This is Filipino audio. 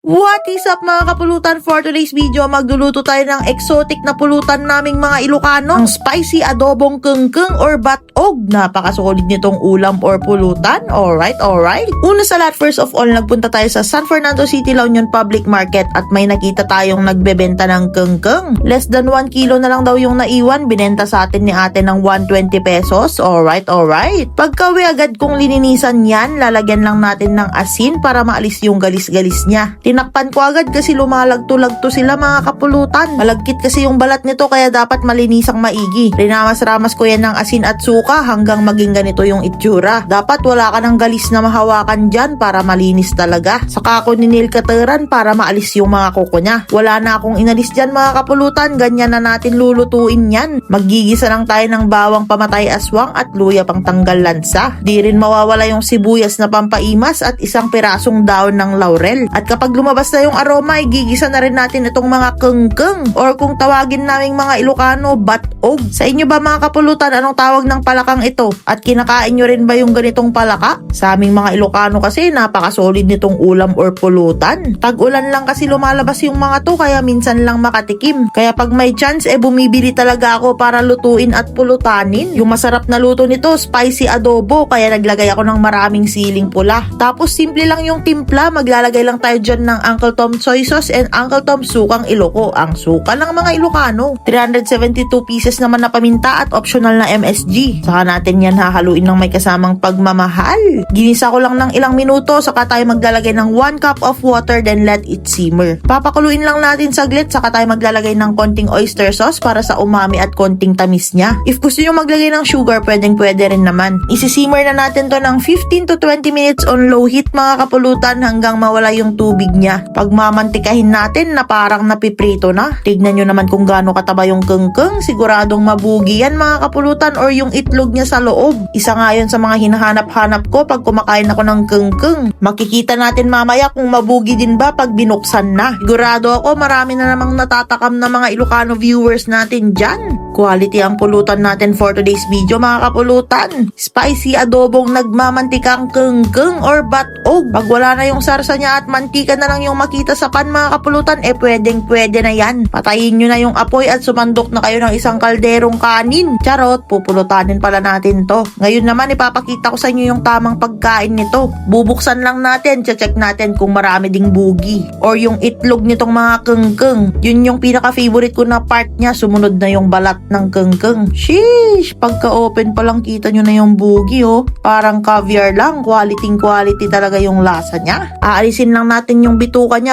What is up mga kapulutan? For today's video, magluluto tayo ng exotic na pulutan naming mga Ilocano. Ang spicy adobong kengkeng or batog. Napakasolid nitong ulam or pulutan. Alright. Una sa lahat, first of all, nagpunta tayo sa San Fernando City, La Union Public Market at may nakita tayong nagbebenta ng kengkeng. Less than 1 kilo na lang daw yung naiwan. Binenta sa atin ni ate ng 120 pesos. Alright. Pagkawi agad kong lininisan yan, lalagyan lang natin ng asin para maalis yung galis-galis niya. Tinakpan ko agad kasi lumalagto-lagto sila mga kapulutan. Malagkit kasi yung balat nito kaya dapat malinisang maigi. Rinamas-ramas ko yan ng asin at suka hanggang maging ganito yung itsura. Dapat wala ka ng galis na mahawakan dyan para malinis talaga. Saka ako ninil cuteran para maalis yung mga kuko niya. Wala na akong inalis dyan mga kapulutan. Ganyan na natin lulutuin yan. Maggigisa lang tayo ng bawang pamatay aswang at luya pang tanggal lansa. Di rin mawawala yung sibuyas na pampaimas at isang pirasong daon ng laurel. At kapag lumabas na yung aroma, igigisa na rin natin itong mga kengkeng or kung tawagin naming mga Ilocano, batog. Sa inyo ba mga kapulutan, anong tawag ng palakang ito? At kinakain nyo rin ba yung ganitong palaka? Sa aming mga Ilocano kasi, napakasolid nitong ulam or pulutan. Tag-ulan lang kasi lumalabas yung mga to, kaya minsan lang makatikim. Kaya pag may chance, bumibili talaga ako para lutuin at pulutanin. Yung masarap na luto nito, spicy adobo, kaya naglagay ako ng maraming siling pula. Tapos simple lang yung timpla, maglalagay lang tayo dyan ng Uncle Tom soy sauce and Uncle Tom sukang Iloco. Ang suka ng mga Ilocano. 372 pieces naman na paminta at optional na MSG. Saka natin yan hahaluin ng may kasamang pagmamahal. Ginisa ko lang ng ilang minuto, saka tayo maglalagay ng 1 cup of water then let it simmer. Papakuluin lang natin saglit, saka tayo maglalagay ng konting oyster sauce para sa umami at konting tamis niya. If gusto nyo maglagay ng sugar, pwede rin naman. Isisimmer na natin to ng 15 to 20 minutes on low heat mga kapulutan hanggang mawala yung tubig niya. Pag mamantikahin natin na parang napiprito na. Tignan nyo naman kung gaano kataba yung kengkeng. Siguradong mabugi yan mga kapulutan or yung itlog niya sa loob. Isa nga yun sa mga hinahanap-hanap ko pag kumakain ako ng kengkeng. Makikita natin mamaya kung mabugi din ba pag binuksan na. Sigurado ako marami na namang natatakam na mga Ilocano viewers natin dyan. Quality ang pulutan natin for today's video mga kapulutan. Spicy adobong nagmamantikang kengkeng or batog. Pag wala na yung sarsa niya at mantika na lang yung makita sa pan mga kapulutan, pwede na yan. Patayin nyo na yung apoy at sumandok na kayo ng isang kalderong kanin. Charot, pupulutanin pala natin to. Ngayon naman ipapakita ko sa inyo yung tamang pagkain nito. Bubuksan lang natin, check natin kung marami ding bugi or yung itlog nitong mga kengkeng. Yun yung pinaka-favorite ko na part niya, sumunod na yung balat ng kengkeng. Sheesh! Pagka-open pa lang kita nyo na yung bugi oh. Parang caviar lang. Quality talaga yung lasa niya. Aalisin lang natin yung bituka niya.